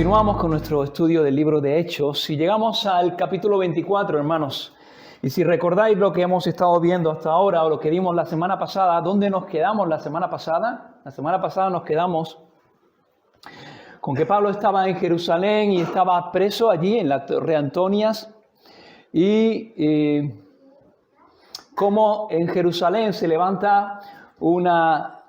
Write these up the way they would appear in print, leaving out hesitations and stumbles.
Continuamos con nuestro estudio del libro de Hechos y llegamos al capítulo 24, hermanos. Y si recordáis lo que hemos estado viendo hasta ahora o lo que vimos la semana pasada, ¿dónde nos quedamos la semana pasada? La semana pasada nos quedamos con que Pablo estaba en Jerusalén y estaba preso allí en la Torre Antonias y cómo en Jerusalén se levanta una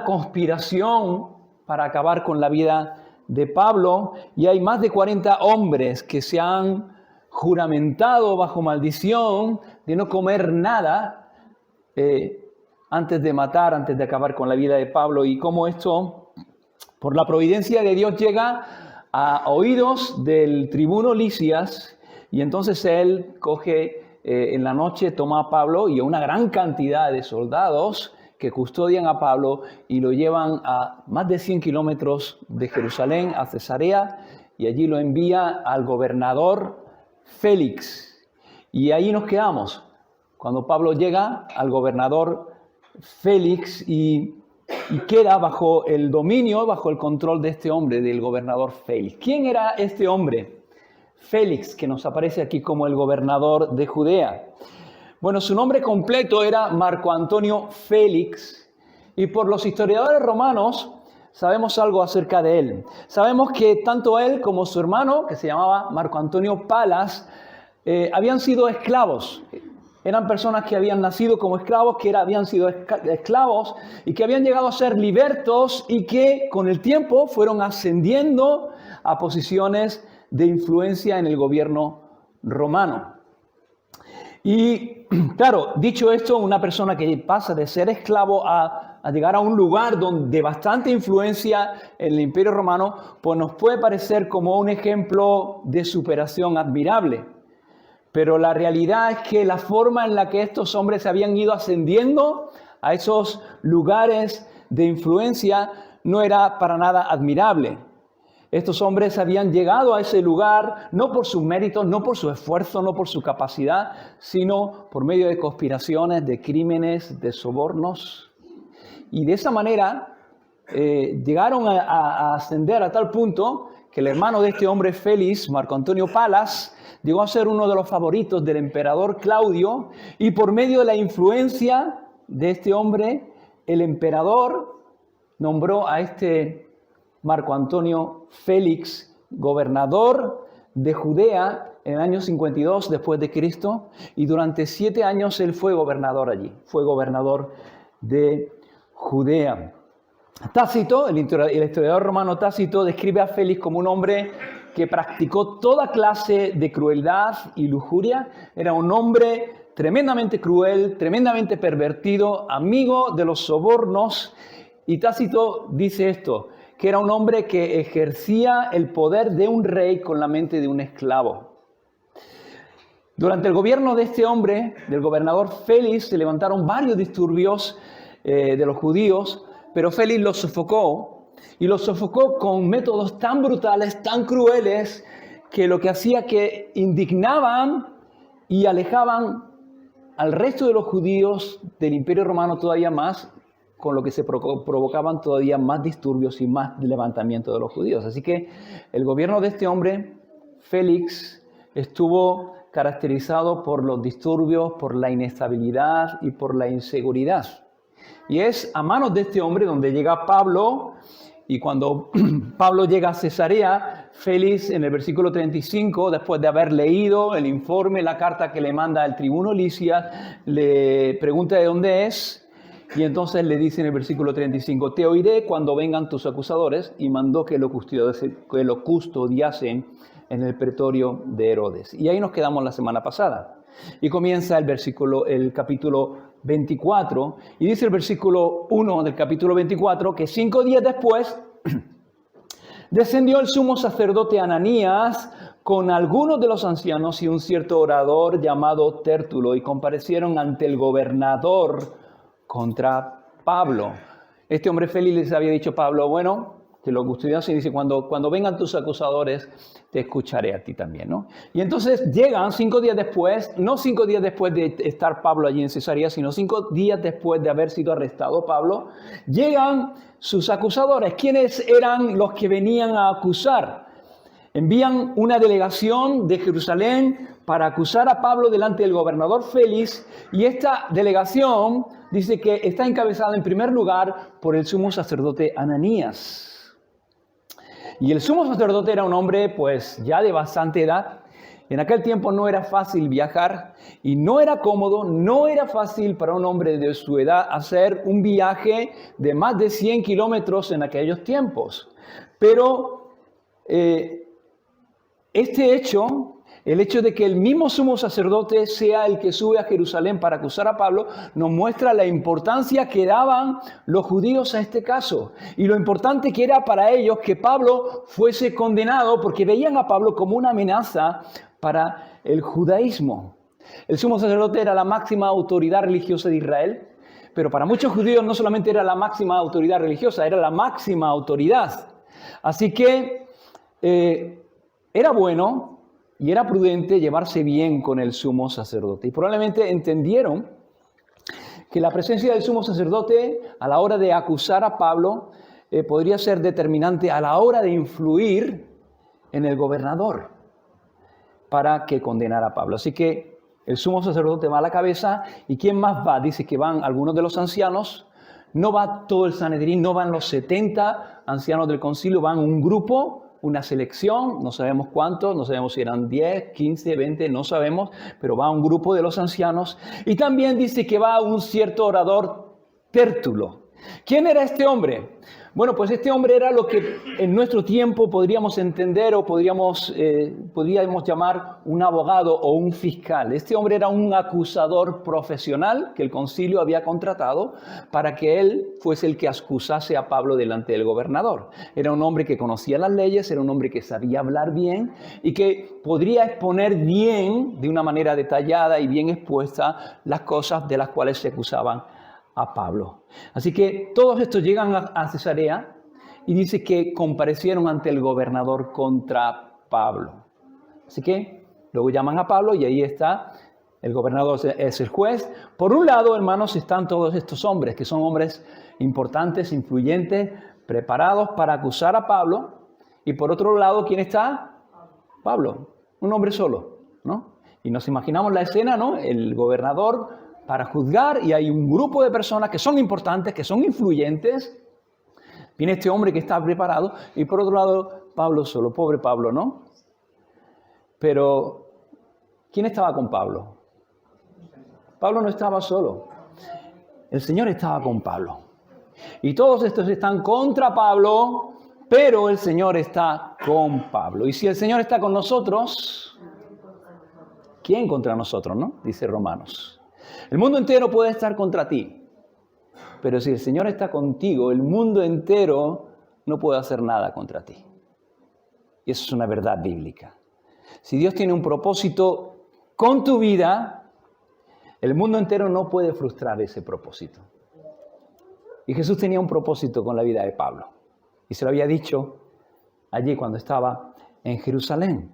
conspiración para acabar con la vida de Pablo, y hay más de 40 hombres que se han juramentado bajo maldición de no comer nada antes de acabar con la vida de Pablo, y cómo esto, por la providencia de Dios, llega a oídos del tribuno Lisias, y entonces él coge en la noche, toma a Pablo y a una gran cantidad de soldados que custodian a Pablo y lo llevan a más de 100 kilómetros de Jerusalén, a Cesarea, y allí lo envía al gobernador Félix. Y ahí nos quedamos, cuando Pablo llega al gobernador Félix y queda bajo el dominio, bajo el control de este hombre, del gobernador Félix. ¿Quién era este hombre? Félix, que nos aparece aquí como el gobernador de Judea. Bueno, su nombre completo era Marco Antonio Félix, y por los historiadores romanos sabemos algo acerca de él. Sabemos que tanto él como su hermano, que se llamaba Marco Antonio Palas, habían sido esclavos. Eran personas que habían nacido como esclavos, habían sido esclavos y que habían llegado a ser libertos y que con el tiempo fueron ascendiendo a posiciones de influencia en el gobierno romano. Y claro, dicho esto, una persona que pasa de ser esclavo a llegar a un lugar de bastante influencia en el Imperio Romano, pues nos puede parecer como un ejemplo de superación admirable. Pero la realidad es que la forma en la que estos hombres habían ido ascendiendo a esos lugares de influencia no era para nada admirable. Estos hombres habían llegado a ese lugar no por sus méritos, no por su esfuerzo, no por su capacidad, sino por medio de conspiraciones, de crímenes, de sobornos. Y de esa manera llegaron a ascender a tal punto que el hermano de este hombre, Félix, Marco Antonio Palas, llegó a ser uno de los favoritos del emperador Claudio, y por medio de la influencia de este hombre, el emperador nombró a este Marco Antonio Félix gobernador de Judea en el año 52 después de Cristo, y durante 7 años él fue gobernador allí, fue gobernador de Judea. Tácito, el historiador romano Tácito, describe a Félix como un hombre que practicó toda clase de crueldad y lujuria. Era un hombre tremendamente cruel, tremendamente pervertido, amigo de los sobornos, y Tácito dice esto, que era un hombre que ejercía el poder de un rey con la mente de un esclavo. Durante el gobierno de este hombre, del gobernador Félix, se levantaron varios disturbios de los judíos, pero Félix los sofocó, y los sofocó con métodos tan brutales, tan crueles, que lo que hacía que indignaban y alejaban al resto de los judíos del Imperio Romano todavía más, con lo que se provocaban todavía más disturbios y más levantamiento de los judíos. Así que el gobierno de este hombre, Félix, estuvo caracterizado por los disturbios, por la inestabilidad y por la inseguridad. Y es a manos de este hombre donde llega Pablo, y cuando Pablo llega a Cesarea, Félix, en el versículo 35, después de haber leído el informe, la carta que le manda el tribuno Lisias, le pregunta de dónde es. Y entonces le dice en el versículo 35, te oiré cuando vengan tus acusadores, y mandó que lo custodiasen en el pretorio de Herodes. Y ahí nos quedamos la semana pasada. Y comienza el capítulo 24, y dice el versículo 1 del capítulo 24, que 5 días después descendió el sumo sacerdote Ananías con algunos de los ancianos y un cierto orador llamado Tértulo, y comparecieron ante el gobernador contra Pablo. Este hombre Félix les había dicho a Pablo, bueno, Que lo custodian y dice, cuando vengan tus acusadores, te escucharé a ti también, ¿no? Y entonces llegan 5 días después, no 5 días después de estar Pablo allí en Cesarea, sino 5 días después de haber sido arrestado Pablo, llegan sus acusadores. ¿Quiénes eran los que venían a acusar? Envían una delegación de Jerusalén para acusar a Pablo delante del gobernador Félix, y esta delegación dice que está encabezada en primer lugar por el sumo sacerdote Ananías. Y el sumo sacerdote era un hombre pues ya de bastante edad. En aquel tiempo no era fácil viajar y no era cómodo, no era fácil para un hombre de su edad hacer un viaje de más de 100 kilómetros en aquellos tiempos. Pero este hecho, el hecho de que el mismo sumo sacerdote sea el que sube a Jerusalén para acusar a Pablo, nos muestra la importancia que daban los judíos a este caso. Y lo importante que era para ellos que Pablo fuese condenado, porque veían a Pablo como una amenaza para el judaísmo. El sumo sacerdote era la máxima autoridad religiosa de Israel, pero para muchos judíos no solamente era la máxima autoridad religiosa, era la máxima autoridad. Así que era bueno y era prudente llevarse bien con el sumo sacerdote. Y probablemente entendieron que la presencia del sumo sacerdote a la hora de acusar a Pablo podría ser determinante a la hora de influir en el gobernador para que condenara a Pablo. Así que el sumo sacerdote va a la cabeza. ¿Y quién más va? Dice que van algunos de los ancianos. No va todo el Sanedrín, no van los 70 ancianos del concilio, van un grupo, una selección, no sabemos cuántos, no sabemos si eran 10, 15, 20, no sabemos, pero va un grupo de los ancianos. Y también dice que va un cierto orador, Tértulo. ¿Quién era este hombre? Bueno, pues este hombre era lo que en nuestro tiempo podríamos entender o podríamos llamar un abogado o un fiscal. Este hombre era un acusador profesional que el concilio había contratado para que él fuese el que acusase a Pablo delante del gobernador. Era un hombre que conocía las leyes, era un hombre que sabía hablar bien y que podría exponer bien, de una manera detallada y bien expuesta, las cosas de las cuales se acusaban a Pablo. Así que todos estos llegan a Cesarea y dice que comparecieron ante el gobernador contra Pablo. Así que luego llaman a Pablo y ahí está, el gobernador es el juez. Por un lado, hermanos, están todos estos hombres, que son hombres importantes, influyentes, preparados para acusar a Pablo. Y por otro lado, ¿quién está? Pablo, un hombre solo, ¿no? Y nos imaginamos la escena, ¿no? El gobernador para juzgar y hay un grupo de personas que son importantes, que son influyentes. Viene este hombre que está preparado y por otro lado Pablo solo, pobre Pablo, ¿no? Pero ¿quién estaba con Pablo? Pablo no estaba solo. El Señor estaba con Pablo. Y todos estos están contra Pablo, pero el Señor está con Pablo. Y si el Señor está con nosotros, ¿quién contra nosotros, no? Dice Romanos. El mundo entero puede estar contra ti, pero si el Señor está contigo, el mundo entero no puede hacer nada contra ti. Y eso es una verdad bíblica. Si Dios tiene un propósito con tu vida, el mundo entero no puede frustrar ese propósito. Y Jesús tenía un propósito con la vida de Pablo. Y se lo había dicho allí cuando estaba en Jerusalén.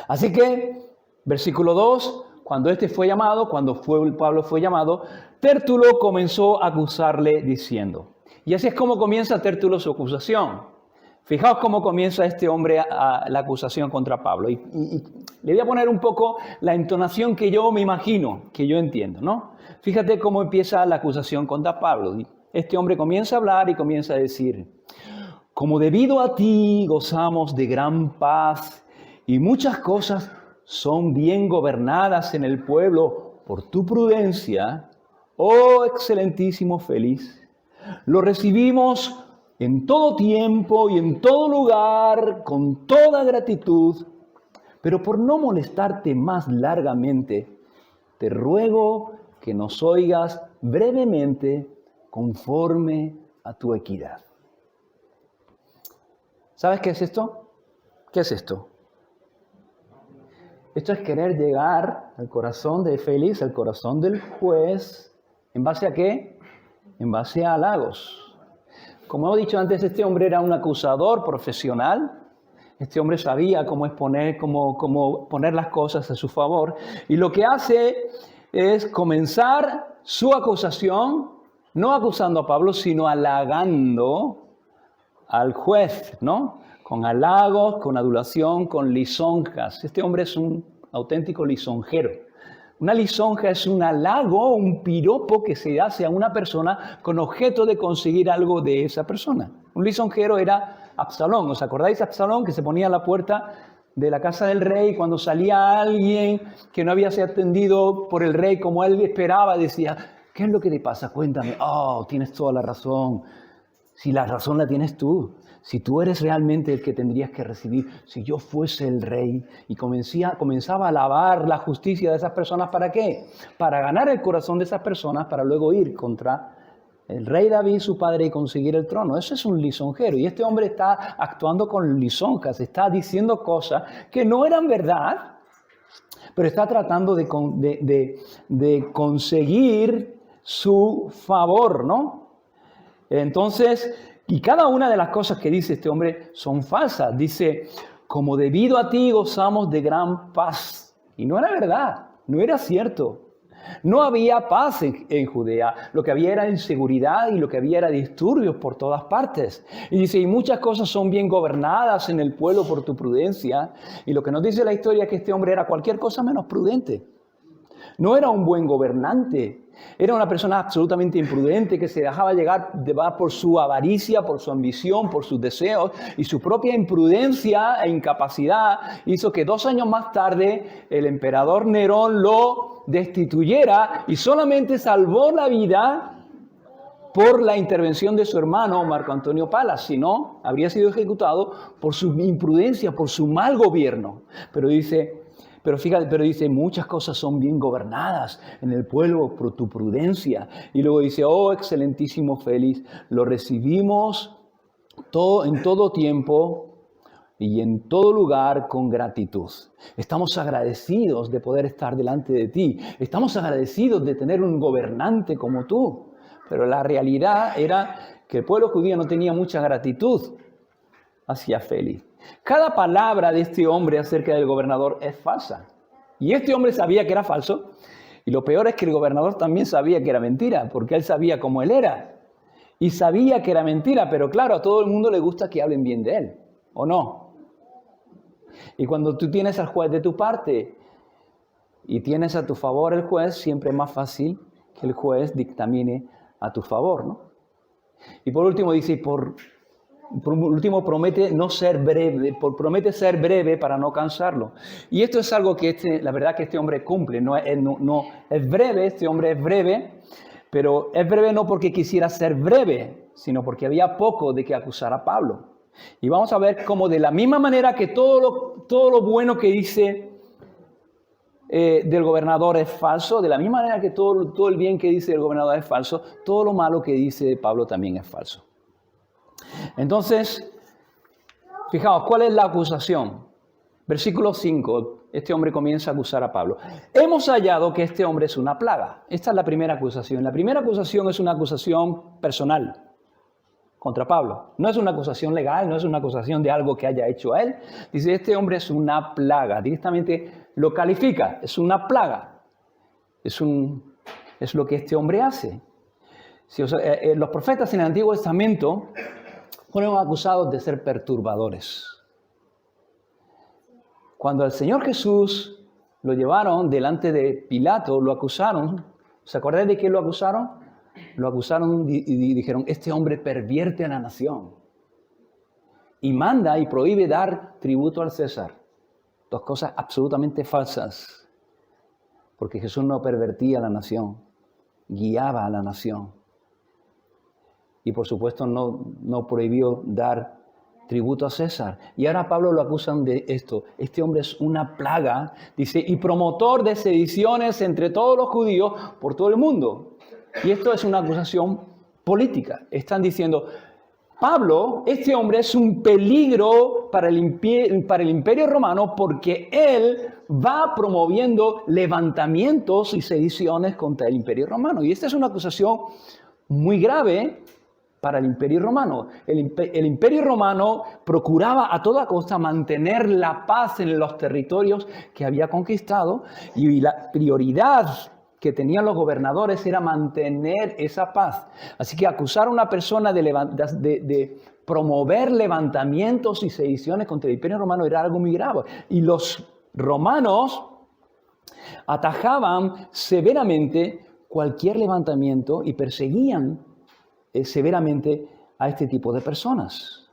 Así que, versículo 2... Cuando Pablo fue llamado, Tértulo comenzó a acusarle diciendo. Y así es como comienza Tértulo su acusación. Fijaos cómo comienza este hombre la acusación contra Pablo. Y le voy a poner un poco la entonación que yo me imagino, que yo entiendo, ¿no? Fíjate cómo empieza la acusación contra Pablo. Este hombre comienza a hablar y comienza a decir: como debido a ti gozamos de gran paz y muchas cosas son bien gobernadas en el pueblo por tu prudencia, oh excelentísimo Félix. Lo recibimos en todo tiempo y en todo lugar con toda gratitud, pero por no molestarte más largamente, te ruego que nos oigas brevemente conforme a tu equidad. ¿Sabes qué es esto? ¿Qué es esto? Esto es querer llegar al corazón de Félix, al corazón del juez. ¿En base a qué? En base a halagos. Como hemos dicho antes, este hombre era un acusador profesional. Este hombre sabía cómo exponer, cómo poner las cosas a su favor. Y lo que hace es comenzar su acusación, no acusando a Pablo, sino halagando al juez, ¿no? Con halagos, con adulación, con lisonjas. Este hombre es un auténtico lisonjero. Una lisonja es un halago, un piropo que se hace a una persona con objeto de conseguir algo de esa persona. Un lisonjero era Absalón. ¿Os acordáis de Absalón, que se ponía a la puerta de la casa del rey cuando salía alguien que no había sido atendido por el rey como él esperaba? Decía, ¿qué es lo que te pasa? Cuéntame. Oh, tienes toda la razón. Si la razón la tienes tú. Si tú eres realmente el que tendrías que recibir, si yo fuese el rey. Y comenzaba a alabar la justicia de esas personas. ¿Para qué? Para ganar el corazón de esas personas, para luego ir contra el rey David, su padre, y conseguir el trono. Eso es un lisonjero. Y este hombre está actuando con lisonjas, está diciendo cosas que no eran verdad, pero está tratando de conseguir su favor, ¿no? Entonces, y cada una de las cosas que dice este hombre son falsas. Dice, como debido a ti gozamos de gran paz. Y no era verdad, no era cierto. No había paz en Judea. Lo que había era inseguridad y lo que había era disturbios por todas partes. Y dice, y muchas cosas son bien gobernadas en el pueblo por tu prudencia. Y lo que nos dice la historia es que este hombre era cualquier cosa menos prudente. No era un buen gobernante. Era una persona absolutamente imprudente que se dejaba llevar por su avaricia, por su ambición, por sus deseos, y su propia imprudencia e incapacidad hizo que 2 años más tarde el emperador Nerón lo destituyera y solamente salvó la vida por la intervención de su hermano Marco Antonio Palas. Si no, habría sido ejecutado por su imprudencia, por su mal gobierno. Pero dice, muchas cosas son bien gobernadas en el pueblo por tu prudencia. Y luego dice, oh excelentísimo Félix, lo recibimos en todo tiempo y en todo lugar con gratitud. Estamos agradecidos de poder estar delante de ti. Estamos agradecidos de tener un gobernante como tú. Pero la realidad era que el pueblo judío no tenía mucha gratitud hacia Félix. Cada palabra de este hombre acerca del gobernador es falsa. Y este hombre sabía que era falso. Y lo peor es que el gobernador también sabía que era mentira, porque él sabía cómo él era. Y sabía que era mentira, pero claro, a todo el mundo le gusta que hablen bien de él, ¿o no? Y cuando tú tienes al juez de tu parte y tienes a tu favor el juez, siempre es más fácil que el juez dictamine a tu favor, ¿no? Y por último dice, por último promete ser breve para no cansarlo. Y esto es algo que la verdad que este hombre cumple. No es breve, este hombre es breve, pero es breve no porque quisiera ser breve, sino porque había poco de que acusar a Pablo. Y vamos a ver cómo de la misma manera que todo lo bueno que dice del gobernador es falso, de la misma manera que todo el bien que dice del gobernador es falso, todo lo malo que dice de Pablo también es falso. Entonces, fijaos, ¿cuál es la acusación? Versículo 5, este hombre comienza a acusar a Pablo. Hemos hallado que este hombre es una plaga. Esta es la primera acusación. La primera acusación es una acusación personal contra Pablo. No es una acusación legal, no es una acusación de algo que haya hecho a él. Dice, este hombre es una plaga. Directamente lo califica, es una plaga. Es lo que este hombre hace. Los profetas en el Antiguo Testamento fueron acusados de ser perturbadores. Cuando al Señor Jesús lo llevaron delante de Pilato, lo acusaron. ¿Se acuerdan de qué lo acusaron? Lo acusaron y dijeron, este hombre pervierte a la nación. Y manda y prohíbe dar tributo al César. 2 cosas absolutamente falsas. Porque Jesús no pervertía a la nación, guiaba a la nación. Y por supuesto no prohibió dar tributo a César. Y ahora a Pablo lo acusan de esto. Este hombre es una plaga, dice, y promotor de sediciones entre todos los judíos por todo el mundo. Y esto es una acusación política. Están diciendo, Pablo, este hombre es un peligro para el imperio romano porque él va promoviendo levantamientos y sediciones contra el imperio romano. Y esta es una acusación muy grave para el Imperio Romano. El Imperio Romano procuraba a toda costa mantener la paz en los territorios que había conquistado, y la prioridad que tenían los gobernadores era mantener esa paz. Así que acusar a una persona de promover levantamientos y sediciones contra el Imperio Romano era algo muy grave. Y los romanos atajaban severamente cualquier levantamiento y perseguían severamente a este tipo de personas.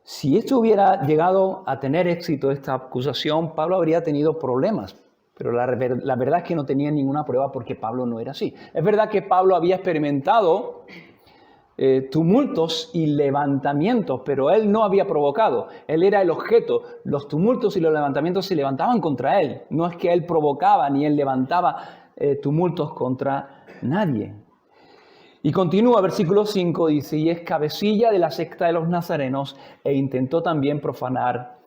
Si esto hubiera llegado a tener éxito, esta acusación, Pablo habría tenido problemas. Pero la verdad es que no tenía ninguna prueba porque Pablo no era así. Es verdad que Pablo había experimentado tumultos y levantamientos, pero él no había provocado. Él era el objeto. Los tumultos y los levantamientos se levantaban contra él. No es que él provocaba ni él levantaba tumultos contra nadie. Y continúa, versículo 5, dice, y es cabecilla de la secta de los nazarenos e intentó también profanar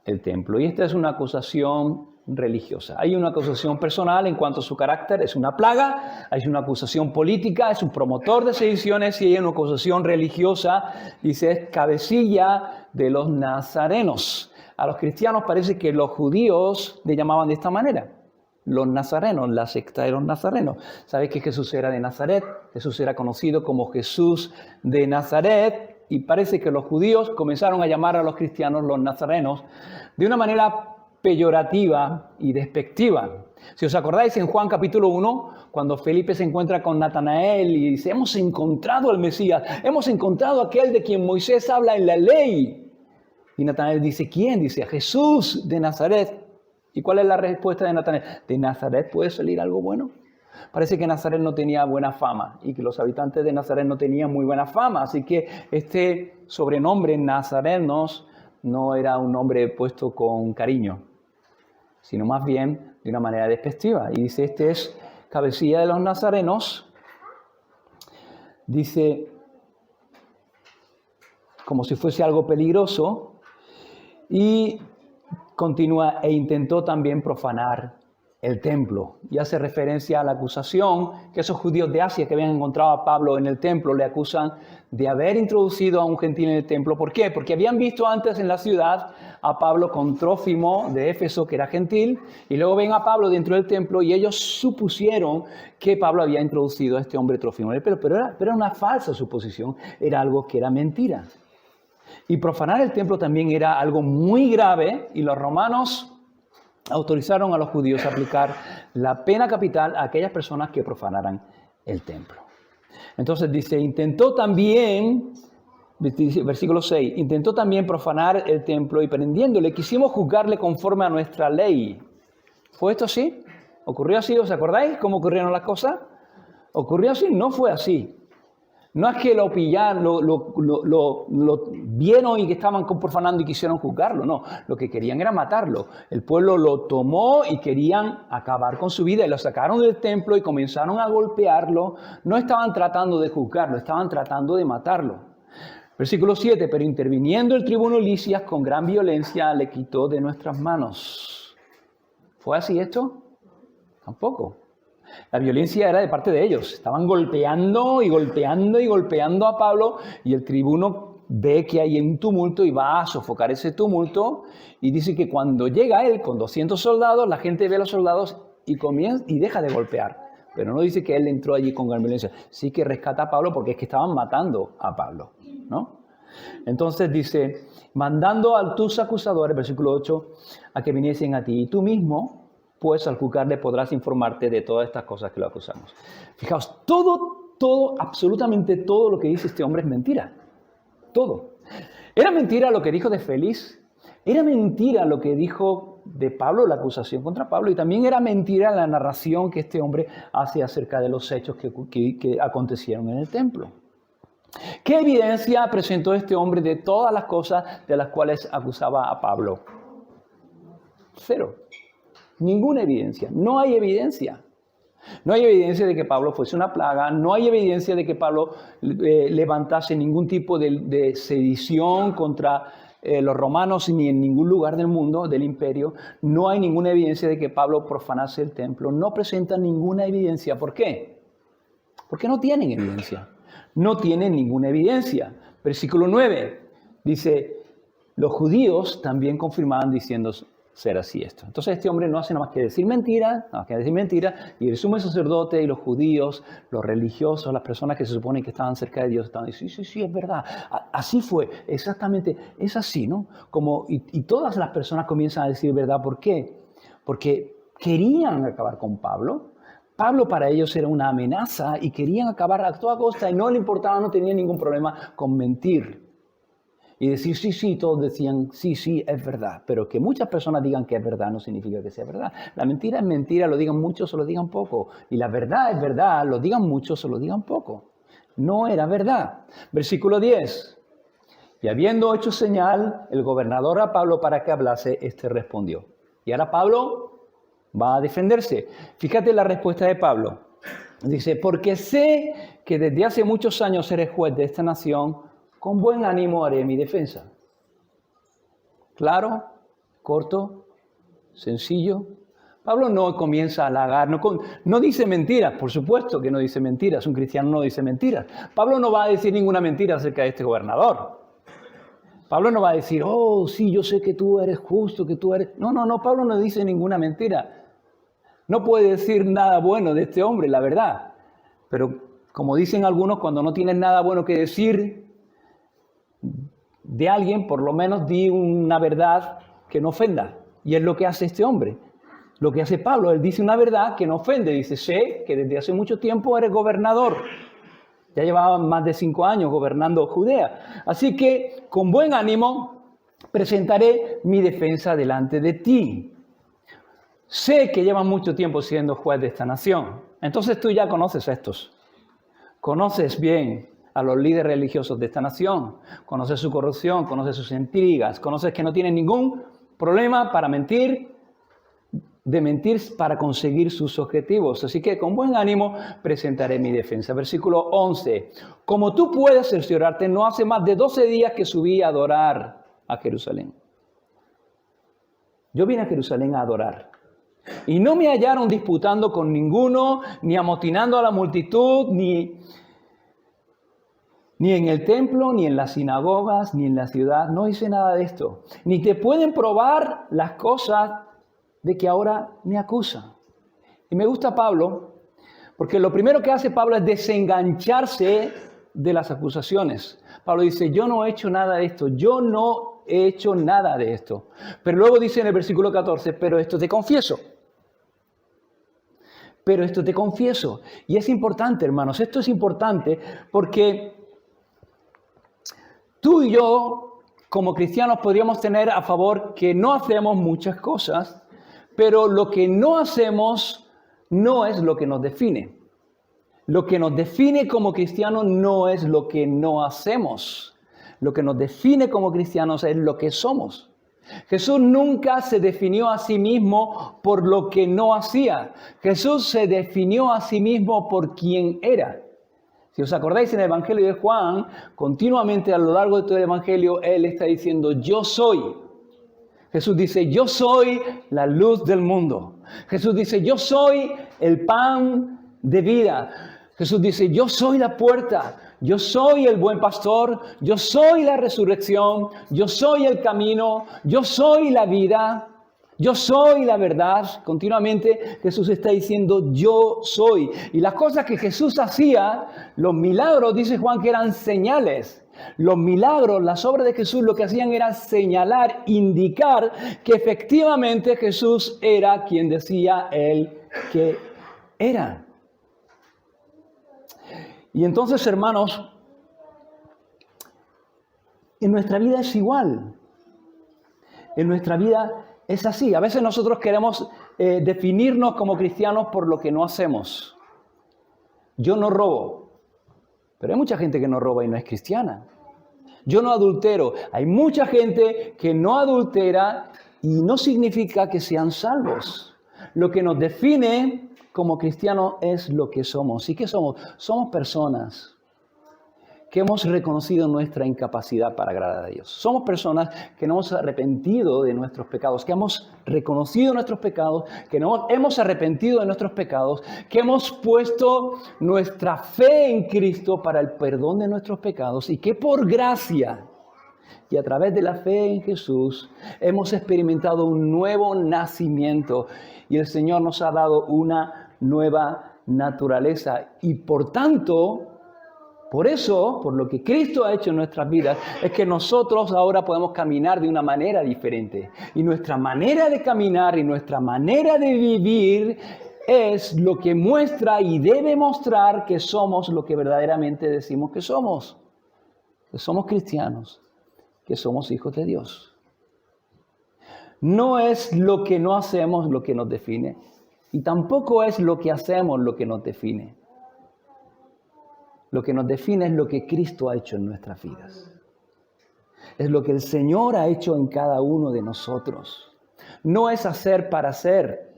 el templo. Y esta es una acusación religiosa. Hay una acusación personal en cuanto a su carácter, es una plaga. Hay una acusación política, es un promotor de sediciones. Y hay una acusación religiosa, dice, es cabecilla de los nazarenos. A los cristianos parece que los judíos le llamaban de esta manera. Los nazarenos, la secta de los nazarenos. ¿Sabéis que Jesús era de Nazaret? Jesús era conocido como Jesús de Nazaret. Y parece que los judíos comenzaron a llamar a los cristianos los nazarenos de una manera peyorativa y despectiva. Si os acordáis, en Juan capítulo 1, cuando Felipe se encuentra con Natanael y dice, hemos encontrado al Mesías, hemos encontrado aquel de quien Moisés habla en la ley. Y Natanael dice, ¿quién? Dice, Jesús de Nazaret. ¿Y cuál es la respuesta de Natanael? ¿De Nazaret puede salir algo bueno? Parece que Nazaret no tenía buena fama y que los habitantes de Nazaret no tenían muy buena fama. Así que este sobrenombre Nazarenos no era un nombre puesto con cariño, sino más bien de una manera despectiva. Y dice, este es cabecilla de los nazarenos. Dice, como si fuese algo peligroso. Y continúa, e intentó también profanar el templo. Y hace referencia a la acusación que esos judíos de Asia que habían encontrado a Pablo en el templo le acusan de haber introducido a un gentil en el templo. ¿Por qué? Porque habían visto antes en la ciudad a Pablo con Trófimo de Éfeso, que era gentil, y luego ven a Pablo dentro del templo y ellos supusieron que Pablo había introducido a este hombre Trófimo en el templo. Pero era una falsa suposición, era algo que era mentira. Y profanar el templo también era algo muy grave, y los romanos autorizaron a los judíos a aplicar la pena capital a aquellas personas que profanaran el templo. Entonces dice, intentó también, versículo 6, intentó también profanar el templo y prendiéndole quisimos juzgarle conforme a nuestra ley. ¿Fue esto así? ¿Ocurrió así? ¿Os acordáis cómo ocurrieron las cosas? ¿Ocurrió así? No fue así. No es que lo pillaron, lo vieron y que estaban profanando y quisieron juzgarlo. No, lo que querían era matarlo. El pueblo lo tomó y querían acabar con su vida y lo sacaron del templo y comenzaron a golpearlo. No estaban tratando de juzgarlo, estaban tratando de matarlo. Versículo 7, pero interviniendo el tribuno Lisias con gran violencia le quitó de nuestras manos. ¿Fue así esto? Tampoco. La violencia era de parte de ellos. Estaban golpeando y golpeando y golpeando a Pablo y el tribuno ve que hay un tumulto y va a sofocar ese tumulto y dice que cuando llega él con 200 soldados, la gente ve a los soldados y comienza y deja de golpear. Pero no dice que él entró allí con gran violencia. Sí que rescata a Pablo porque es que estaban matando a Pablo, ¿no? Entonces dice, mandando a tus acusadores, versículo 8, a que viniesen a ti y tú mismo, pues al juzgarle podrás informarte de todas estas cosas que lo acusamos. Fijaos, todo, absolutamente todo lo que dice este hombre es mentira. Todo. Era mentira lo que dijo de Félix, era mentira lo que dijo de Pablo, la acusación contra Pablo, y también era mentira la narración que este hombre hace acerca de los hechos que acontecieron en el templo. ¿Qué evidencia presentó este hombre de todas las cosas de las cuales acusaba a Pablo? Cero. Ninguna evidencia. No hay evidencia. No hay evidencia de que Pablo fuese una plaga. No hay evidencia de que Pablo levantase ningún tipo de sedición contra los romanos ni en ningún lugar del mundo, del imperio. No hay ninguna evidencia de que Pablo profanase el templo. No presentan ninguna evidencia. ¿Por qué? Porque no tienen evidencia. no tienen ninguna evidencia. Versículo 9 dice, los judíos también confirmaban diciendo ser así esto. Entonces este hombre no hace nada más que decir mentiras, y el sumo sacerdote y los judíos, los religiosos, las personas que se suponen que estaban cerca de Dios, estaban diciendo, sí, es verdad, así fue, exactamente, es así, ¿no? Y todas las personas comienzan a decir verdad, ¿por qué? Porque querían acabar con Pablo. Pablo para ellos era una amenaza y querían acabar a toda costa y no le importaba, no tenían ningún problema con mentir. Y decir sí, todos decían sí, es verdad. Pero que muchas personas digan que es verdad no significa que sea verdad. La mentira es mentira, lo digan muchos o lo digan poco. Y la verdad es verdad, lo digan muchos o lo digan poco. No era verdad. Versículo 10. Y habiendo hecho señal el gobernador a Pablo para que hablase, este respondió. Y ahora Pablo va a defenderse. Fíjate la respuesta de Pablo. Dice, porque sé que desde hace muchos años eres juez de esta nación, con buen ánimo haré mi defensa. Claro, corto, sencillo. Pablo no comienza a halagar, no dice mentiras, por supuesto que no dice mentiras, un cristiano no dice mentiras. Pablo no va a decir ninguna mentira acerca de este gobernador. Pablo no va a decir, oh, sí, yo sé que tú eres justo, que tú eres... No, Pablo no dice ninguna mentira. No puede decir nada bueno de este hombre, la verdad. Pero como dicen algunos, cuando no tienes nada bueno que decir de alguien, por lo menos di una verdad que no ofenda. Y es lo que hace este hombre. Lo que hace Pablo, él dice una verdad que no ofende. Dice, sé que desde hace mucho tiempo eres gobernador. Ya llevaba más de 5 años gobernando Judea. Así que con buen ánimo presentaré mi defensa delante de ti. Sé que llevan mucho tiempo siendo juez de esta nación. Entonces tú ya conoces a estos. Conoces bien a los líderes religiosos de esta nación, conoces su corrupción, conoces sus intrigas, conoces que no tienen ningún problema para mentir, para conseguir sus objetivos. Así que con buen ánimo presentaré mi defensa. Versículo 11. Como tú puedes cerciorarte, no hace más de 12 días que subí a adorar a Jerusalén. Yo vine a Jerusalén a adorar. Y no me hallaron disputando con ninguno, ni amotinando a la multitud, ni en el templo, ni en las sinagogas, ni en la ciudad. No hice nada de esto. Ni te pueden probar las cosas de que ahora me acusan. Y me gusta Pablo, porque lo primero que hace Pablo es desengancharse de las acusaciones. Pablo dice, yo no he hecho nada de esto. Yo no he hecho nada de esto. Pero luego dice en el versículo 14, pero esto te confieso. Pero esto te confieso. Y es importante, hermanos. Esto es importante porque tú y yo, como cristianos, podríamos tener a favor que no hacemos muchas cosas, pero lo que no hacemos no es lo que nos define. Lo que nos define como cristianos no es lo que no hacemos. Lo que nos define como cristianos es lo que somos. Jesús nunca se definió a sí mismo por lo que no hacía. Jesús se definió a sí mismo por quien era. Si os acordáis en el Evangelio de Juan, continuamente a lo largo de todo el Evangelio, Él está diciendo, yo soy. Jesús dice, yo soy la luz del mundo. Jesús dice, yo soy el pan de vida. Jesús dice, yo soy la puerta. Yo soy el buen pastor. Yo soy la resurrección. Yo soy el camino. Yo soy la vida. Yo soy la verdad. Continuamente Jesús está diciendo, yo soy. Y las cosas que Jesús hacía, los milagros, dice Juan, que eran señales. Los milagros, las obras de Jesús, lo que hacían era señalar, indicar que efectivamente Jesús era quien decía él que era. Y entonces, hermanos, en nuestra vida es igual. En nuestra vida es así. A veces nosotros queremos definirnos como cristianos por lo que no hacemos. Yo no robo, pero hay mucha gente que no roba y no es cristiana. Yo no adultero. Hay mucha gente que no adultera y no significa que sean salvos. Lo que nos define como cristianos es lo que somos. ¿Y qué somos? Somos personas que hemos reconocido nuestra incapacidad para agradar a Dios. Somos personas que nos hemos arrepentido de nuestros pecados, que hemos reconocido nuestros pecados, que nos hemos arrepentido de nuestros pecados, que hemos puesto nuestra fe en Cristo para el perdón de nuestros pecados y que por gracia y a través de la fe en Jesús hemos experimentado un nuevo nacimiento y el Señor nos ha dado una nueva naturaleza y por tanto, por eso, por lo que Cristo ha hecho en nuestras vidas, es que nosotros ahora podemos caminar de una manera diferente. Y nuestra manera de caminar y nuestra manera de vivir es lo que muestra y debe mostrar que somos lo que verdaderamente decimos que somos cristianos, que somos hijos de Dios. No es lo que no hacemos lo que nos define, y tampoco es lo que hacemos lo que nos define. Lo que nos define es lo que Cristo ha hecho en nuestras vidas. Es lo que el Señor ha hecho en cada uno de nosotros. No es hacer para hacer.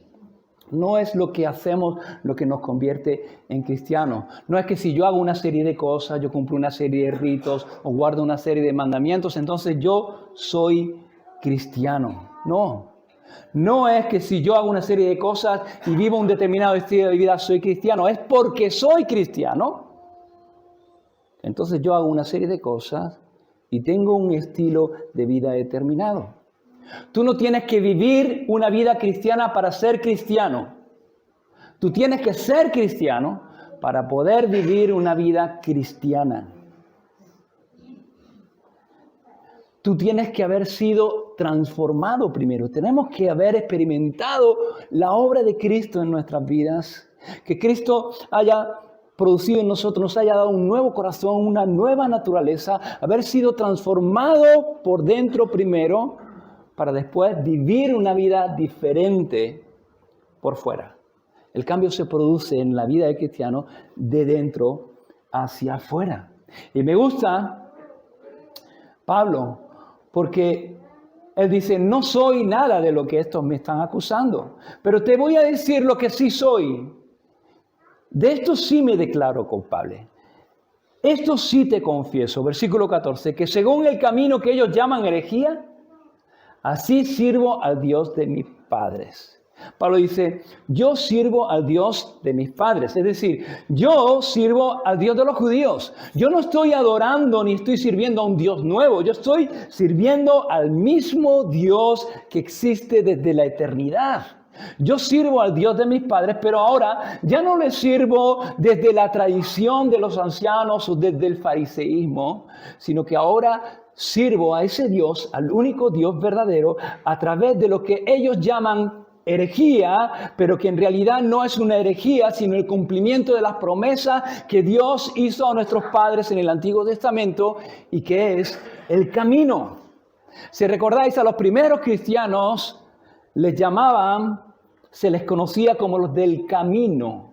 No es lo que hacemos lo que nos convierte en cristianos. No es que si yo hago una serie de cosas, yo cumplo una serie de ritos o guardo una serie de mandamientos, entonces yo soy cristiano. No. No es que si yo hago una serie de cosas y vivo un determinado estilo de vida, soy cristiano. Es porque soy cristiano. Entonces yo hago una serie de cosas y tengo un estilo de vida determinado. Tú no tienes que vivir una vida cristiana para ser cristiano. Tú tienes que ser cristiano para poder vivir una vida cristiana. Tú tienes que haber sido transformado primero. Tenemos que haber experimentado la obra de Cristo en nuestras vidas. Que Cristo haya producido en nosotros, nos haya dado un nuevo corazón, una nueva naturaleza, haber sido transformado por dentro primero, para después vivir una vida diferente por fuera. El cambio se produce en la vida del cristiano de dentro hacia afuera. Y me gusta Pablo, porque él dice, no soy nada de lo que estos me están acusando, pero te voy a decir lo que sí soy. De esto sí me declaro culpable. Esto sí te confieso, versículo 14, que según el camino que ellos llaman herejía, así sirvo al Dios de mis padres. Pablo dice, yo sirvo al Dios de mis padres. Es decir, yo sirvo al Dios de los judíos. Yo no estoy adorando ni estoy sirviendo a un Dios nuevo. Yo estoy sirviendo al mismo Dios que existe desde la eternidad. Yo sirvo al Dios de mis padres, pero ahora ya no le sirvo desde la tradición de los ancianos o desde el fariseísmo, sino que ahora sirvo a ese Dios, al único Dios verdadero, a través de lo que ellos llaman herejía, pero que en realidad no es una herejía, sino el cumplimiento de las promesas que Dios hizo a nuestros padres en el Antiguo Testamento y que es el camino. Si recordáis, a los primeros cristianos les llamaban, se les conocía como los del camino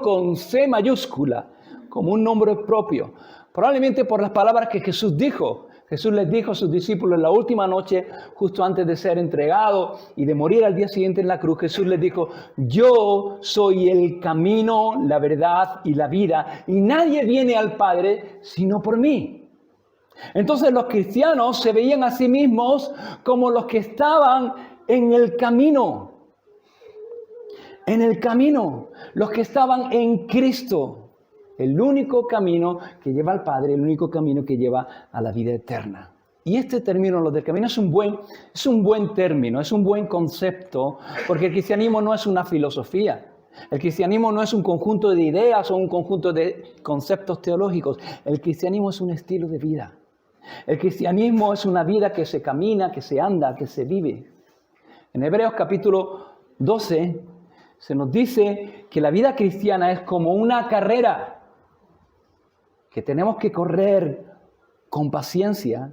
con C mayúscula, como un nombre propio. Probablemente por las palabras que Jesús dijo. Jesús les dijo a sus discípulos en la última noche, justo antes de ser entregado y de morir al día siguiente en la cruz, Jesús les dijo, yo soy el camino, la verdad y la vida, y nadie viene al Padre sino por mí. Entonces los cristianos se veían a sí mismos como los que estaban en el camino. En el camino, los que estaban en Cristo. El único camino que lleva al Padre, el único camino que lleva a la vida eterna. Y este término, lo del camino, es un buen término, es un buen concepto, porque el cristianismo no es una filosofía. El cristianismo no es un conjunto de ideas o un conjunto de conceptos teológicos. El cristianismo es un estilo de vida. El cristianismo es una vida que se camina, que se anda, que se vive. En Hebreos capítulo 12 se nos dice que la vida cristiana es como una carrera que tenemos que correr con paciencia,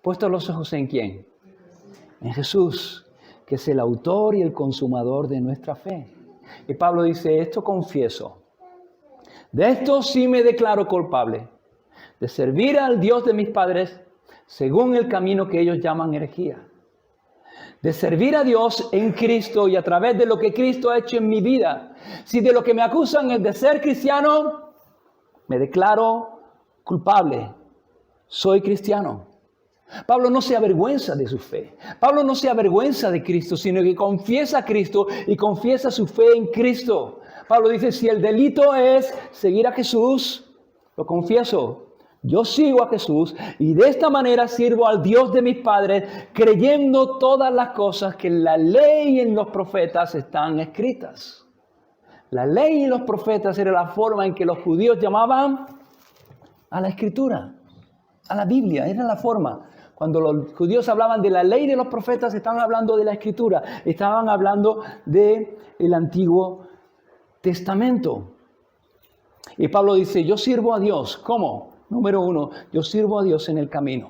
puestos los ojos ¿en quién? En Jesús, que es el autor y el consumador de nuestra fe. Y Pablo dice, esto confieso, de esto sí me declaro culpable, de servir al Dios de mis padres según el camino que ellos llaman herejía. De servir a Dios en Cristo y a través de lo que Cristo ha hecho en mi vida. Si de lo que me acusan es de ser cristiano, me declaro culpable. Soy cristiano. Pablo no se avergüenza de su fe. Pablo no se avergüenza de Cristo, sino que confiesa a Cristo y confiesa su fe en Cristo. Pablo dice, si el delito es seguir a Jesús, lo confieso. Yo sigo a Jesús y de esta manera sirvo al Dios de mis padres, creyendo todas las cosas que en la ley y en los profetas están escritas. La ley y los profetas era la forma en que los judíos llamaban a la Escritura, a la Biblia, era la forma. Cuando los judíos hablaban de la ley de los profetas, estaban hablando de la Escritura, estaban hablando del Antiguo Testamento. Y Pablo dice, yo sirvo a Dios. ¿Cómo? Número 1, yo sirvo a Dios en el camino.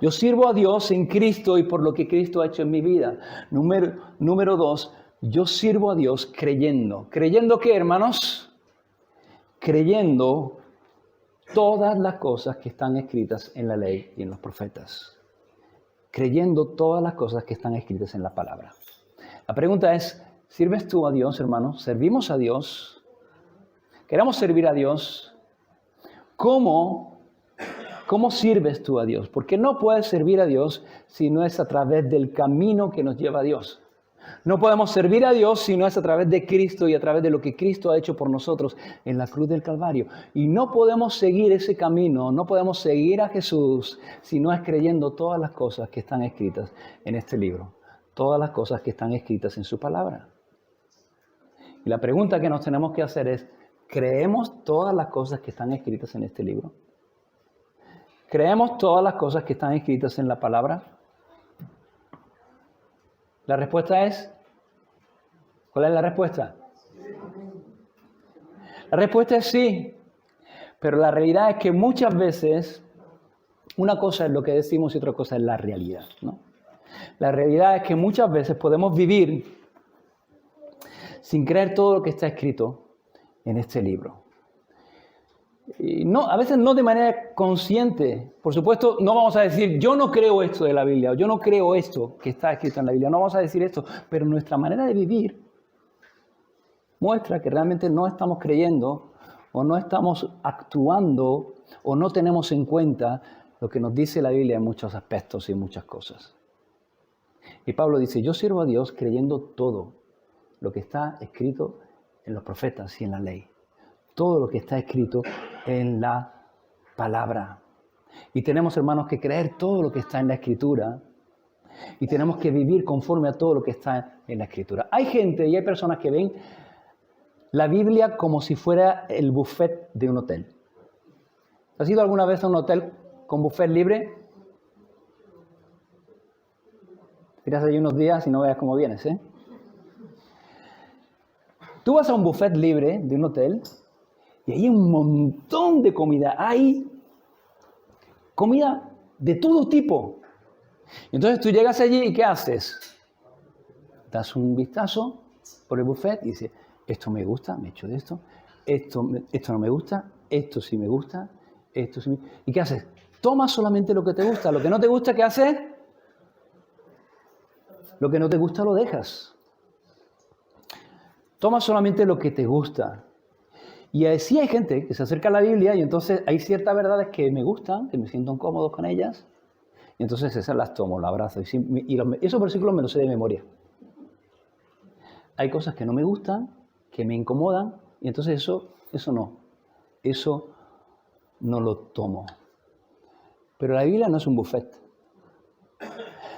Yo sirvo a Dios en Cristo y por lo que Cristo ha hecho en mi vida. Número 2, yo sirvo a Dios creyendo. ¿Creyendo qué, hermanos? Creyendo todas las cosas que están escritas en la ley y en los profetas. Creyendo todas las cosas que están escritas en la palabra. La pregunta es, ¿sirves tú a Dios, hermanos? ¿Servimos a Dios? ¿Queremos servir a Dios? ¿Cómo sirves tú a Dios? Porque no puedes servir a Dios si no es a través del camino que nos lleva a Dios. No podemos servir a Dios si no es a través de Cristo y a través de lo que Cristo ha hecho por nosotros en la cruz del Calvario. Y no podemos seguir ese camino, no podemos seguir a Jesús si no es creyendo todas las cosas que están escritas en este libro. Todas las cosas que están escritas en su palabra. Y la pregunta que nos tenemos que hacer es, ¿creemos todas las cosas que están escritas en este libro? ¿Creemos todas las cosas que están escritas en la palabra? La respuesta es, ¿cuál es la respuesta? La respuesta es sí, pero la realidad es que muchas veces una cosa es lo que decimos y otra cosa es la realidad, ¿no? La realidad es que muchas veces podemos vivir sin creer todo lo que está escrito en este libro. Y no, a veces no de manera consciente. Por supuesto, no vamos a decir, yo no creo esto de la Biblia, o yo no creo esto que está escrito en la Biblia. No vamos a decir esto, pero nuestra manera de vivir muestra que realmente no estamos creyendo, o no estamos actuando, o no tenemos en cuenta lo que nos dice la Biblia en muchos aspectos y muchas cosas. Y Pablo dice, yo sirvo a Dios creyendo todo lo que está escrito en los profetas y en la ley. Todo lo que está escrito en la palabra. Y tenemos, hermanos, que creer todo lo que está en la Escritura. Y tenemos que vivir conforme a todo lo que está en la Escritura. Hay gente y hay personas que ven la Biblia como si fuera el buffet de un hotel. ¿Has ido alguna vez a un hotel con buffet libre? Irás allí unos días y no veas cómo vienes, ¿eh? Tú vas a un buffet libre de un hotel y hay un montón de comida. Hay comida de todo tipo. Entonces tú llegas allí y ¿qué haces? Das un vistazo por el buffet y dices, esto me gusta, me echo de esto. Esto no me gusta, esto sí me gusta, esto sí me... ¿Y qué haces? Tomas solamente lo que te gusta. Lo que no te gusta, ¿qué haces? Lo que no te gusta lo dejas. Toma solamente lo que te gusta. Y así hay gente que se acerca a la Biblia y entonces hay ciertas verdades que me gustan, que me siento cómodo con ellas. Y entonces esas las tomo, las abrazo. Y esos versículos me los sé de memoria. Hay cosas que no me gustan, que me incomodan. Y entonces eso no lo tomo. Pero la Biblia no es un buffet.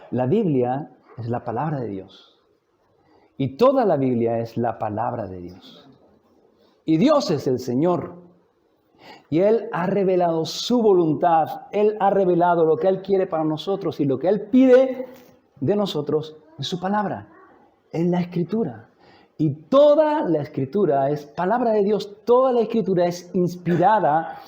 La Biblia es la palabra de Dios. Y toda la Biblia es la palabra de Dios. Y Dios es el Señor. Y Él ha revelado su voluntad. Él ha revelado lo que Él quiere para nosotros y lo que Él pide de nosotros en su palabra, en la Escritura. Y toda la Escritura es palabra de Dios. Toda la Escritura es inspirada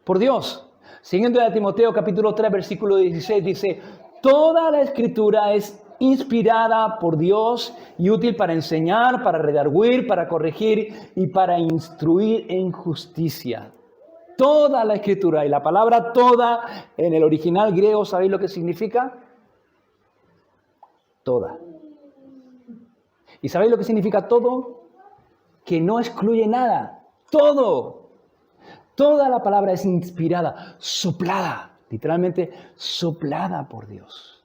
por Dios. Siguiendo a Timoteo capítulo 3, versículo 16, dice, toda la Escritura es inspirada por Dios y útil para enseñar, para redarguir, para corregir y para instruir en justicia. Toda la Escritura, y la palabra toda en el original griego, ¿sabéis lo que significa? Toda. ¿Y sabéis lo que significa todo? Que no excluye nada. Todo. Toda la palabra es inspirada, soplada, literalmente soplada por Dios.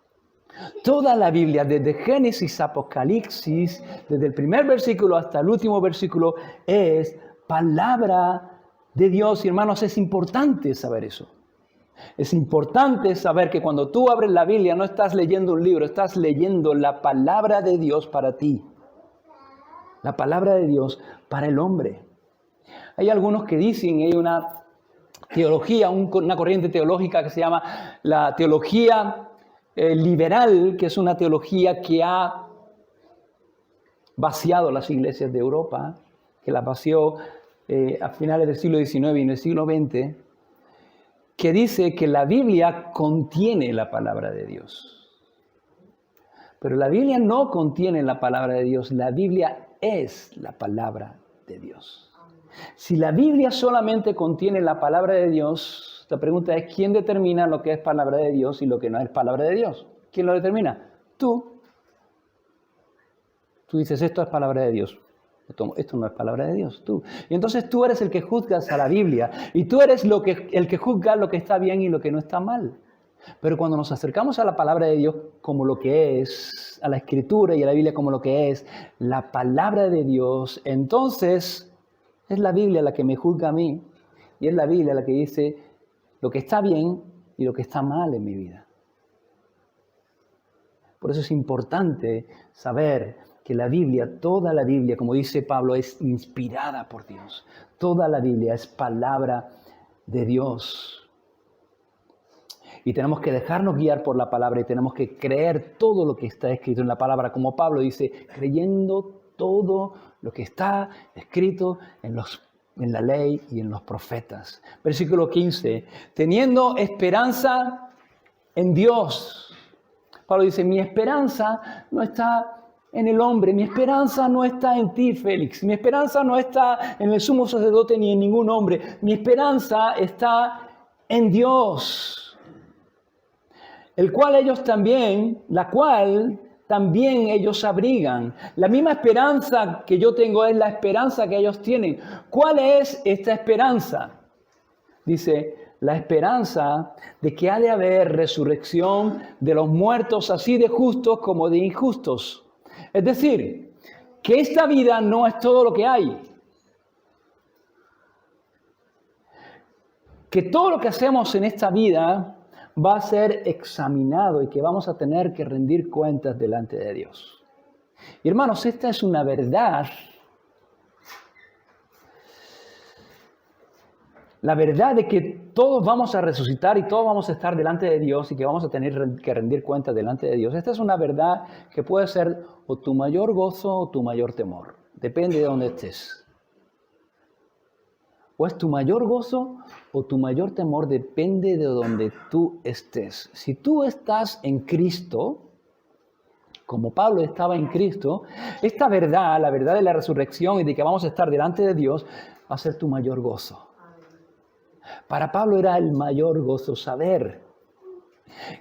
Toda la Biblia, desde Génesis a Apocalipsis, desde el primer versículo hasta el último versículo, es palabra de Dios. Y hermanos, es importante saber eso. Es importante saber que cuando tú abres la Biblia no estás leyendo un libro, estás leyendo la palabra de Dios para ti. La palabra de Dios para el hombre. Hay algunos que dicen, hay una teología, una corriente teológica que se llama la teología liberal, que es una teología que ha vaciado las iglesias de Europa, que las vació a finales del siglo XIX y en el siglo XX, que dice que la Biblia contiene la palabra de Dios. Pero la Biblia no contiene la palabra de Dios, la Biblia es la palabra de Dios. Si la Biblia solamente contiene la palabra de Dios, la pregunta es, ¿quién determina lo que es palabra de Dios y lo que no es palabra de Dios? ¿Quién lo determina? Tú. Tú dices, esto es palabra de Dios. Esto no es palabra de Dios, tú. Y entonces tú eres el que juzgas a la Biblia. Y tú eres el que juzga lo que está bien y lo que no está mal. Pero cuando nos acercamos a la palabra de Dios como lo que es, a la Escritura y a la Biblia como lo que es, la palabra de Dios, entonces es la Biblia la que me juzga a mí. Y es la Biblia la que dice lo que está bien y lo que está mal en mi vida. Por eso es importante saber que la Biblia, toda la Biblia, como dice Pablo, es inspirada por Dios. Toda la Biblia es palabra de Dios. Y tenemos que dejarnos guiar por la palabra y tenemos que creer todo lo que está escrito en la palabra. Como Pablo dice, creyendo todo lo que está escrito en la ley y en los profetas. Versículo 15, teniendo esperanza en Dios. Pablo dice, mi esperanza no está en el hombre, mi esperanza no está en ti, Félix, mi esperanza no está en el sumo sacerdote ni en ningún hombre, mi esperanza está en Dios, la cual también ellos abrigan. La misma esperanza que yo tengo es la esperanza que ellos tienen. ¿Cuál es esta esperanza? Dice, la esperanza de que ha de haber resurrección de los muertos, así de justos como de injustos. Es decir, que esta vida no es todo lo que hay. Que todo lo que hacemos en esta vida va a ser examinado y que vamos a tener que rendir cuentas delante de Dios. Y hermanos, esta es una verdad. La verdad de que todos vamos a resucitar y todos vamos a estar delante de Dios y que vamos a tener que rendir cuentas delante de Dios. Esta es una verdad que puede ser o tu mayor gozo o tu mayor temor. Depende de dónde estés. O es tu mayor gozo o tu mayor temor, depende de donde tú estés. Si tú estás en Cristo, como Pablo estaba en Cristo, esta verdad, la verdad de la resurrección y de que vamos a estar delante de Dios, va a ser tu mayor gozo. Para Pablo era el mayor gozo saber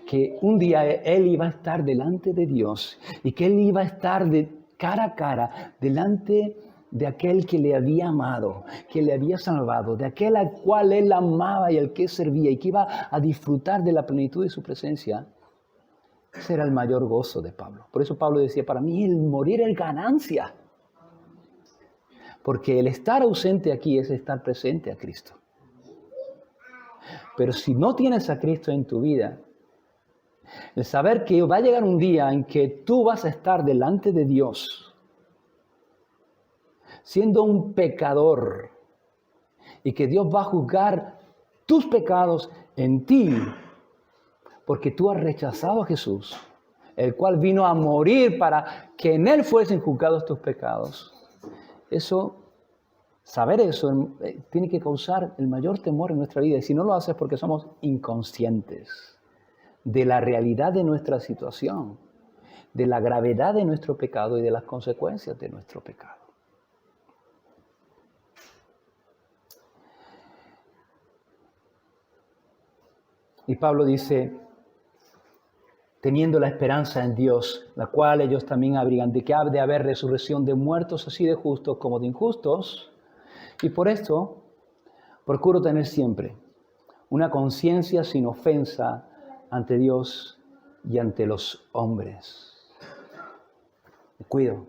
que un día él iba a estar delante de Dios y que él iba a estar de cara a cara delante de aquel que le había amado, que le había salvado, de aquel al cual él amaba y al que servía y que iba a disfrutar de la plenitud de su presencia. Ese era el mayor gozo de Pablo. Por eso Pablo decía, para mí el morir es ganancia. Porque el estar ausente aquí es estar presente a Cristo. Pero si no tienes a Cristo en tu vida, el saber que va a llegar un día en que tú vas a estar delante de Dios, siendo un pecador, y que Dios va a juzgar tus pecados en ti, porque tú has rechazado a Jesús, el cual vino a morir para que en Él fuesen juzgados tus pecados. Saber eso tiene que causar el mayor temor en nuestra vida. Y si no lo hace es porque somos inconscientes de la realidad de nuestra situación, de la gravedad de nuestro pecado y de las consecuencias de nuestro pecado. Y Pablo dice, teniendo la esperanza en Dios, la cual ellos también abrigan, de que ha de haber resurrección de muertos, así de justos como de injustos. Y por esto, procuro tener siempre una conciencia sin ofensa ante Dios y ante los hombres. Cuido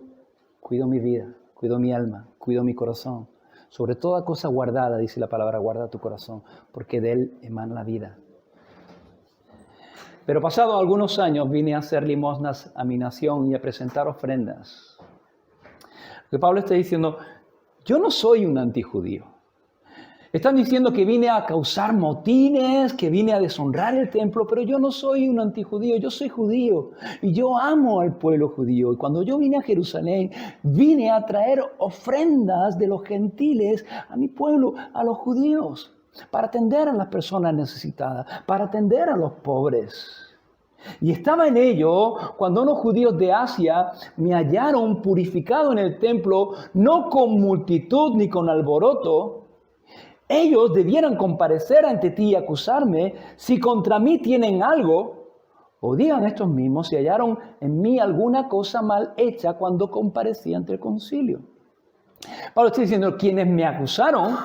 mi vida, cuido mi alma, cuido mi corazón. Sobre toda cosa guardada, dice la palabra, guarda tu corazón, porque de él emana la vida. Pero pasados algunos años vine a hacer limosnas a mi nación y a presentar ofrendas. Que Pablo está diciendo, yo no soy un antijudío. Están diciendo que vine a causar motines, que vine a deshonrar el templo, pero yo no soy un antijudío, yo soy judío y yo amo al pueblo judío. Y cuando yo vine a Jerusalén, vine a traer ofrendas de los gentiles a mi pueblo, a los judíos, para atender a las personas necesitadas, para atender a los pobres. Y estaba en ello cuando unos judíos de Asia me hallaron purificado en el templo, no con multitud ni con alboroto. Ellos debieran comparecer ante ti y acusarme si contra mí tienen algo, o digan estos mismos si hallaron en mí alguna cosa mal hecha cuando comparecí ante el concilio. Pablo está diciendo, quienes me acusaron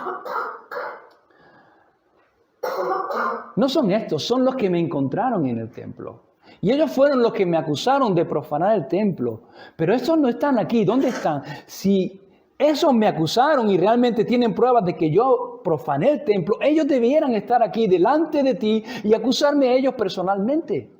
no son estos, son los que me encontraron en el templo. Y ellos fueron los que me acusaron de profanar el templo. Pero estos no están aquí. ¿Dónde están? Si esos me acusaron y realmente tienen pruebas de que yo profané el templo, ellos debieran estar aquí delante de ti y acusarme a ellos personalmente.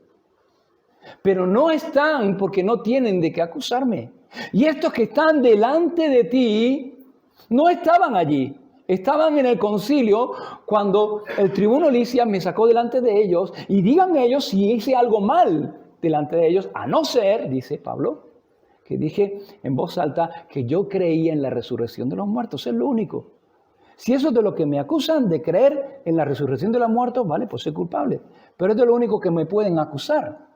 Pero no están porque no tienen de qué acusarme. Y estos que están delante de ti no estaban allí. Estaban en el concilio cuando el tribuno Lisias me sacó delante de ellos y digan ellos si hice algo mal delante de ellos, a no ser, dice Pablo, que dije en voz alta que yo creía en la resurrección de los muertos. Es lo único. Si eso es de lo que me acusan, de creer en la resurrección de los muertos, vale, pues soy culpable. Pero es de lo único que me pueden acusar.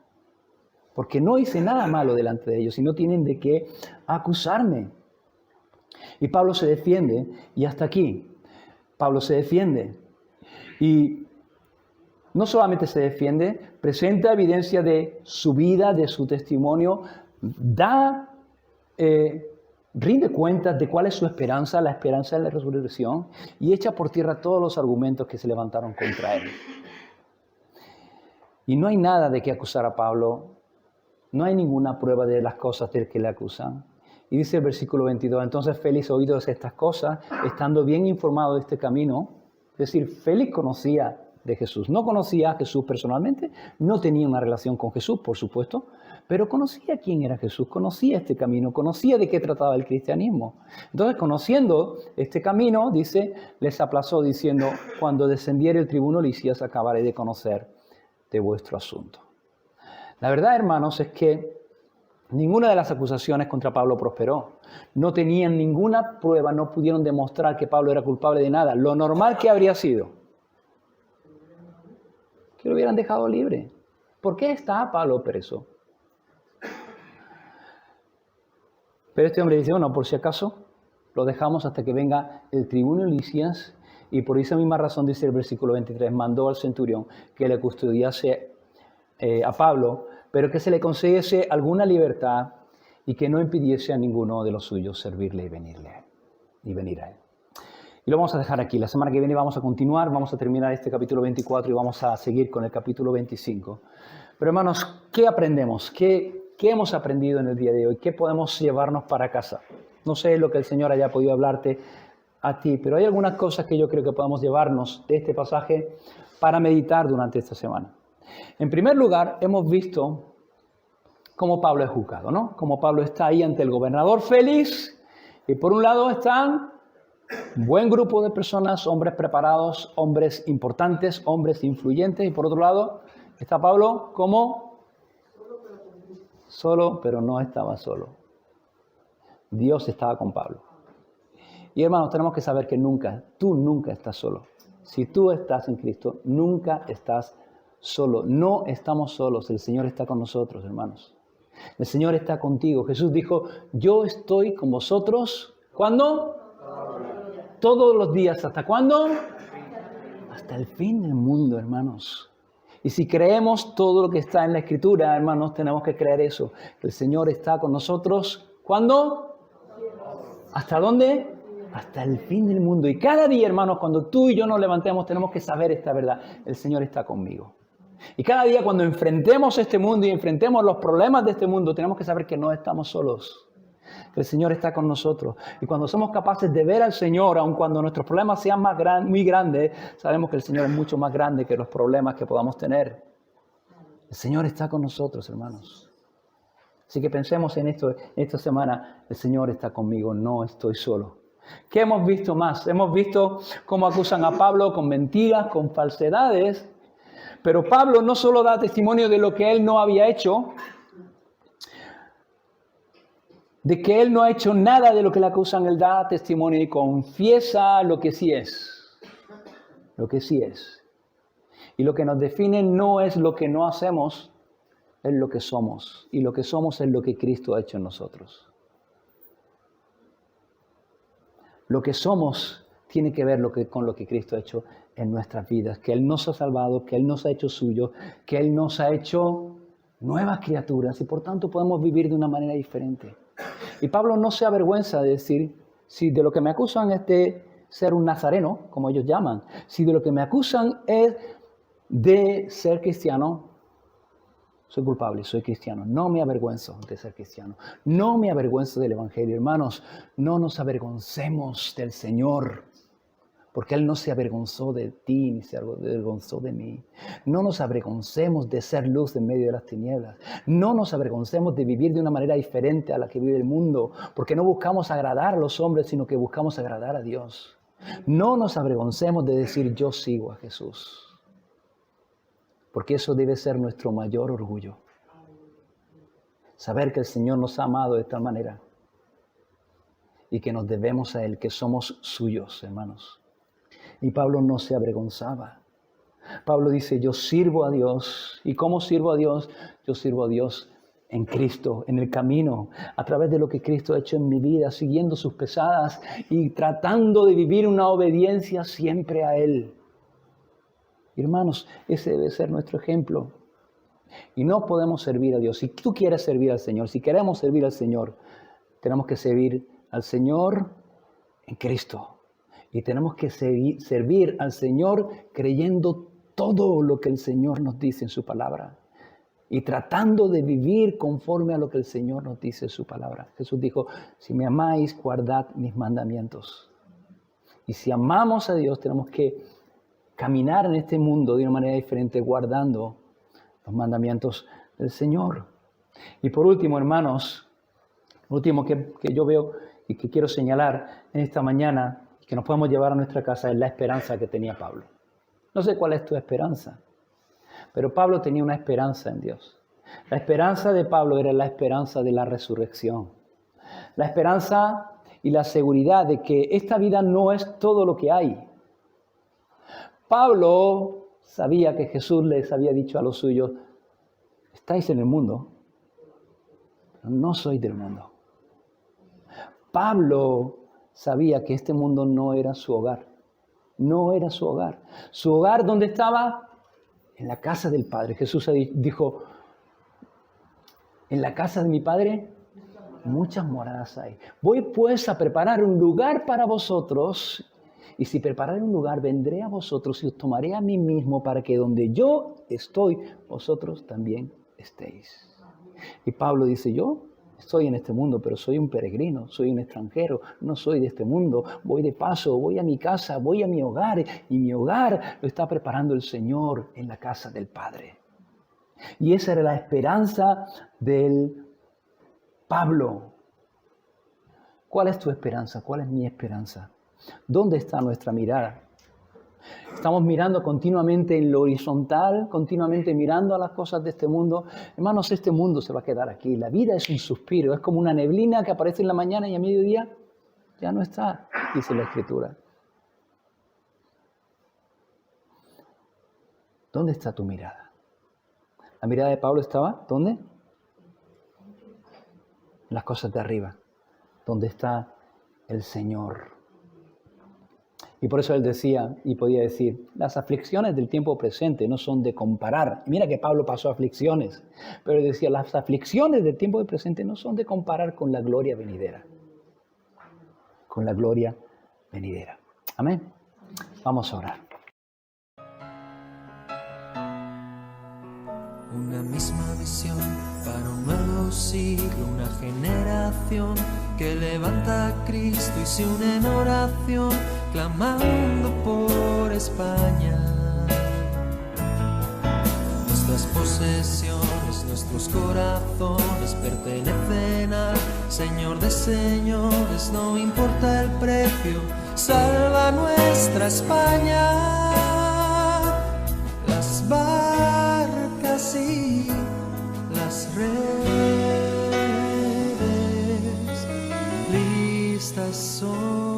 Porque no hice nada malo delante de ellos y no tienen de qué acusarme. Y Pablo se defiende, y hasta aquí, Pablo se defiende. Y no solamente se defiende, presenta evidencia de su vida, de su testimonio, rinde cuentas de cuál es su esperanza, la esperanza de la resurrección, y echa por tierra todos los argumentos que se levantaron contra él. Y no hay nada de qué acusar a Pablo, no hay ninguna prueba de las cosas del que le acusan. Y dice el versículo 22, entonces Félix, oídos estas cosas, estando bien informado de este camino, es decir, Félix conocía de Jesús, no conocía a Jesús personalmente, no tenía una relación con Jesús, por supuesto, pero conocía quién era Jesús, conocía este camino, conocía de qué trataba el cristianismo. Entonces, conociendo este camino, dice, les aplazó diciendo, cuando descendiere el tribuno Lisias, acabaré de conocer de vuestro asunto. La verdad, hermanos, es que ninguna de las acusaciones contra Pablo prosperó. No tenían ninguna prueba, no pudieron demostrar que Pablo era culpable de nada. Lo normal que habría sido que lo hubieran dejado libre. ¿Por qué está Pablo preso? Pero este hombre dice, bueno, por si acaso, lo dejamos hasta que venga el tribuno Lisias, y por esa misma razón, dice el versículo 23, mandó al centurión que le custodiase a Pablo, pero que se le concediese alguna libertad y que no impidiese a ninguno de los suyos servirle y venir a él. Y lo vamos a dejar aquí. La semana que viene vamos a continuar, vamos a terminar este capítulo 24 y vamos a seguir con el capítulo 25. Pero hermanos, ¿qué aprendemos? ¿Qué hemos aprendido en el día de hoy? ¿Qué podemos llevarnos para casa? No sé lo que el Señor haya podido hablarte a ti, pero hay algunas cosas que yo creo que podemos llevarnos de este pasaje para meditar durante esta semana. En primer lugar, hemos visto cómo Pablo es juzgado, ¿no? Cómo Pablo está ahí ante el gobernador Félix, y por un lado están un buen grupo de personas, hombres preparados, hombres importantes, hombres influyentes, y por otro lado está Pablo como solo, pero no estaba solo. Dios estaba con Pablo. Y hermanos, tenemos que saber que tú nunca estás solo. Si tú estás en Cristo, nunca estás solo. No estamos solos, el Señor está con nosotros, hermanos. El Señor está contigo. Jesús dijo, yo estoy con vosotros, ¿cuándo? Todos los días. ¿Hasta cuándo? Hasta el fin del mundo, hermanos. Y si creemos todo lo que está en la Escritura, hermanos, tenemos que creer eso. El Señor está con nosotros, ¿cuándo? ¿Hasta dónde? hasta el fin del mundo. Y cada día, hermanos, cuando tú y yo nos levantemos, tenemos que saber esta verdad. El Señor está conmigo. Y cada día cuando enfrentemos este mundo y enfrentemos los problemas de este mundo, tenemos que saber que no estamos solos. Que el Señor está con nosotros. Y cuando somos capaces de ver al Señor, aun cuando nuestros problemas sean muy grandes, sabemos que el Señor es mucho más grande que los problemas que podamos tener. El Señor está con nosotros, hermanos. Así que pensemos en esto, esta semana, el Señor está conmigo, no estoy solo. ¿Qué hemos visto más? Hemos visto cómo acusan a Pablo con mentiras, con falsedades. Pero Pablo no solo da testimonio de lo que él no había hecho, de que él no ha hecho nada de lo que le acusan, él da testimonio y confiesa lo que sí es. Lo que sí es. Y lo que nos define no es lo que no hacemos, es lo que somos. Y lo que somos es lo que Cristo ha hecho en nosotros. Lo que somos tiene que ver con lo que Cristo ha hecho en nuestras vidas. Que Él nos ha salvado, que Él nos ha hecho suyo, que Él nos ha hecho nuevas criaturas y por tanto podemos vivir de una manera diferente. Y Pablo no se avergüenza de decir, si de lo que me acusan es de ser un nazareno, como ellos llaman, si de lo que me acusan es de ser cristiano, soy culpable, soy cristiano. No me avergüenzo de ser cristiano. No me avergüenzo del Evangelio. Hermanos, no nos avergoncemos del Señor, porque Él no se avergonzó de ti ni se avergonzó de mí. No nos avergoncemos de ser luz en medio de las tinieblas. No nos avergoncemos de vivir de una manera diferente a la que vive el mundo, porque no buscamos agradar a los hombres, sino que buscamos agradar a Dios. No nos avergoncemos de decir yo sigo a Jesús. Porque eso debe ser nuestro mayor orgullo. Saber que el Señor nos ha amado de tal manera y que nos debemos a Él, que somos suyos, hermanos. Y Pablo no se avergonzaba. Pablo dice, yo sirvo a Dios. ¿Y cómo sirvo a Dios? Yo sirvo a Dios en Cristo, en el camino, a través de lo que Cristo ha hecho en mi vida, siguiendo sus pisadas y tratando de vivir una obediencia siempre a Él. Hermanos, ese debe ser nuestro ejemplo. Y no podemos servir a Dios. Si tú quieres servir al Señor, si queremos servir al Señor, tenemos que servir al Señor en Cristo. Y tenemos que servir al Señor creyendo todo lo que el Señor nos dice en su palabra. Y tratando de vivir conforme a lo que el Señor nos dice en su palabra. Jesús dijo, si me amáis, guardad mis mandamientos. Y si amamos a Dios, tenemos que caminar en este mundo de una manera diferente, guardando los mandamientos del Señor. Y por último, hermanos, lo último que yo veo y que quiero señalar en esta mañana, que nos podemos llevar a nuestra casa, es la esperanza que tenía Pablo. No sé cuál es tu esperanza, pero Pablo tenía una esperanza en Dios. La esperanza de Pablo era la esperanza de la resurrección. La esperanza y la seguridad de que esta vida no es todo lo que hay. Pablo sabía que Jesús les había dicho a los suyos, estáis en el mundo, pero no sois del mundo. Pablo sabía que este mundo no era su hogar. No era su hogar. Su hogar, ¿dónde estaba? En la casa del Padre. Jesús dijo, en la casa de mi Padre muchas moradas hay. Voy pues a preparar un lugar para vosotros. Y si prepararé un lugar, vendré a vosotros y os tomaré a mí mismo para que donde yo estoy, vosotros también estéis. Y Pablo dice, yo estoy en este mundo, pero soy un peregrino, soy un extranjero, no soy de este mundo. Voy de paso, voy a mi casa, voy a mi hogar, y mi hogar lo está preparando el Señor en la casa del Padre. Y esa era la esperanza del Pablo. ¿Cuál es tu esperanza? ¿Cuál es mi esperanza? ¿Dónde está nuestra mirada? Estamos mirando continuamente en lo horizontal, continuamente mirando a las cosas de este mundo. Hermanos, este mundo se va a quedar aquí. La vida es un suspiro, es como una neblina que aparece en la mañana y a mediodía ya no está, dice la Escritura. ¿Dónde está tu mirada? La mirada de Pablo estaba, ¿dónde? En las cosas de arriba, donde está el Señor. Y por eso él decía y podía decir, las aflicciones del tiempo presente no son de comparar. Mira que Pablo pasó aflicciones, pero él decía, las aflicciones del tiempo presente no son de comparar con la gloria venidera. Con la gloria venidera. Amén. Vamos a orar. Una misma visión para un nuevo siglo, una generación que levanta a Cristo y se une en oración, clamando por España. Nuestras posesiones, nuestros corazones pertenecen al Señor de señores, no importa el precio, salva nuestra España. Las barcas y las redes listas son.